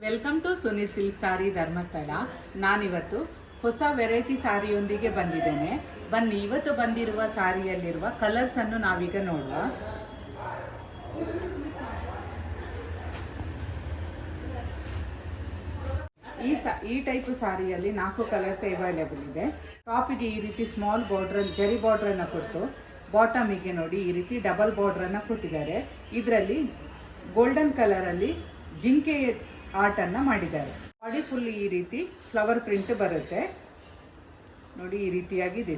Welcome to Sunil silk ಸಾರಿ ಧರ್ಮಸ್ಥಳ. ನಾನಿವತ್ತು ಹೊಸ variety ಸಾರಿಯೊಂದಿಗೆ ಬಂದಿದ್ದೇನೆ. ಬನ್ನಿ, ಇವತ್ತು ಬಂದಿರುವ ಸಾರಿಯಲ್ಲಿರುವ ಕಲರ್ಸ್ ಅನ್ನು ನಾವೀಗ ನೋಡುವ. ಈ ಟೈಪ್ ಸಾರಿಯಲ್ಲಿ 4 ಕಲರ್ಸ್ ಅವೈಲೇಬಲ್ ಇದೆ. ಟಾಪಿಗೆ ಈ ರೀತಿ ಸ್ಮಾಲ್ ಬಾರ್ಡರ್, ಜರಿ ಬಾರ್ಡರ್ ಅನ್ನು ಕೊಟ್ಟು, ಬಾಟಮಿಗೆ ನೋಡಿ ಈ ರೀತಿ ಡಬಲ್ ಬಾರ್ಡರ್ ಅನ್ನು ಕೊಟ್ಟಿದ್ದಾರೆ. ಇದರಲ್ಲಿ ಗೋಲ್ಡನ್ ಕಲರ್ ಅಲ್ಲಿ ಜಿಂಕೆ ಆರ್ಟ್ ಅನ್ನ ಮಾಡಿದ್ದಾರೆ. ಬಾಡಿ ಫುಲ್ ಈ ರೀತಿ ಫ್ಲವರ್ ಪ್ರಿಂಟ್ ಬರುತ್ತೆ ನೋಡಿ. ಈ ರೀತಿಯಾಗಿದೆ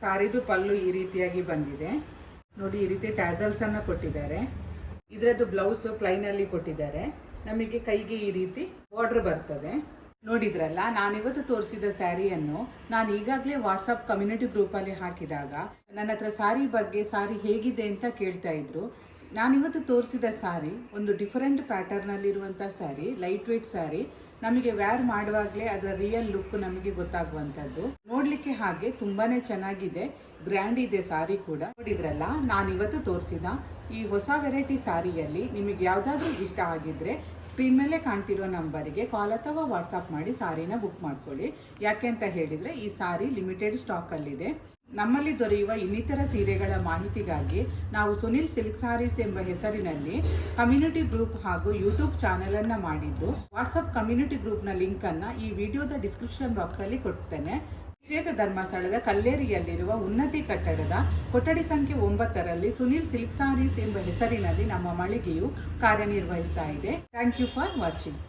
ಸಾರಿದು ಪಲ್ಲು ಈ ರೀತಿಯಾಗಿ ಬಂದಿದೆ ನೋಡಿ. ಈ ರೀತಿ ಟ್ಯಾಸಲ್ಸ್ ಅನ್ನ ಕೊಟ್ಟಿದ್ದಾರೆ. ಇದರದ್ದು ಬ್ಲೌಸ್ ಪ್ಲೈನ್ ಅಲ್ಲಿ ಕೊಟ್ಟಿದ್ದಾರೆ. ನಮಗೆ ಕೈಗೆ ಈ ರೀತಿ ಬಾರ್ಡರ್ ಬರ್ತದೆ. ನೋಡಿದ್ರಲ್ಲ, ನಾನಿವತ್ತು ತೋರಿಸಿದ ಸ್ಯಾರಿಯನ್ನು ನಾನು ಈಗಾಗಲೇ ವಾಟ್ಸಪ್ ಕಮ್ಯುನಿಟಿ ಗ್ರೂಪಲ್ಲಿ ಹಾಕಿದಾಗ ನನ್ನ ಹತ್ರ ಸಾರಿ ಬಗ್ಗೆ, ಸಾರಿ ಹೇಗಿದೆ ಅಂತ ಕೇಳ್ತಾ ಇದ್ರು. ನಾನಿವತ್ತು ತೋರಿಸಿದ ಸಾರಿ ಒಂದು ಡಿಫರೆಂಟ್ ಪ್ಯಾಟರ್ನಲ್ಲಿರುವಂಥ ಸ್ಯಾರಿ, ಲೈಟ್ ವೇಟ್ ಸ್ಯಾರಿ. ನಮಗೆ ವ್ಯಾರ್ ಮಾಡುವಾಗಲೇ ಅದರ ರಿಯಲ್ ಲುಕ್ ನಮಗೆ ಗೊತ್ತಾಗುವಂಥದ್ದು. ನೋಡಲಿಕ್ಕೆ ಹಾಗೆ ತುಂಬಾನೇ ಚೆನ್ನಾಗಿದೆ, ಗ್ರ್ಯಾಂಡ್ ಇದೆ ಸಾರಿ ಕೂಡ. ನೋಡಿದ್ರಲ್ಲ, ನಾನಿವತ್ತು ತೋರಿಸಿದ ಈ ಹೊಸ ವೆರೈಟಿ ಸಾರಿಯಲ್ಲಿ ನಿಮಗೆ ಯಾವುದಾದ್ರೂ ಇಷ್ಟ ಆಗಿದ್ರೆ ಸ್ಕ್ರೀನ್ ಮೇಲೆ ಕಾಣ್ತಿರೋ ನಂಬರಿಗೆ ಕಾಲ್ ಅಥವಾ ವಾಟ್ಸಪ್ ಮಾಡಿ ಸಾರಿನ ಬುಕ್ ಮಾಡ್ಕೊಳ್ಳಿ. ಯಾಕೆ ಅಂತ ಹೇಳಿದರೆ ಈ ಸಾರಿ ಲಿಮಿಟೆಡ್ ಸ್ಟಾಕಲ್ಲಿದೆ. ನಮ್ಮಲ್ಲಿ ದೊರೆಯುವ ಇನ್ನಿತರ ಸೀರೆಗಳ ಮಾಹಿತಿಗಾಗಿ ನಾವು ಸುನಿಲ್ ಸಿಲ್ಕ್ ಸಾರೀಸ್ ಎಂಬ ಹೆಸರಿನಲ್ಲಿ ಕಮ್ಯುನಿಟಿ ಗ್ರೂಪ್ ಹಾಗೂ ಯೂಟ್ಯೂಬ್ ಚಾನೆಲ್ ಅನ್ನು ಮಾಡಿದ್ದು, ವಾಟ್ಸಪ್ ಕಮ್ಯುನಿಟಿ ಗ್ರೂಪ್ನ ಲಿಂಕ್ ಅನ್ನು ಈ ವಿಡಿಯೋದ ಡಿಸ್ಕ್ರಿಪ್ಷನ್ ಬಾಕ್ಸ್ ಅಲ್ಲಿ ಕೊಡ್ತೇನೆ. ಕ್ಷೇತ್ರ ಧರ್ಮಸ್ಥಳದ ಕಲ್ಲೇರಿಯಲ್ಲಿರುವ ಉನ್ನತಿ ಕಟ್ಟಡದ ಕೊಠಡಿ ಸಂಖ್ಯೆ 9ರಲ್ಲಿ ಸುನಿಲ್ ಸಿಲ್ಕ್ ಸಾರೀಸ್ ಎಂಬ ಹೆಸರಿನಲ್ಲಿ ನಮ್ಮ ಮಳಿಗೆಯು ಕಾರ್ಯನಿರ್ವಹಿಸ್ತಾ ಇದೆ. Thank you for watching.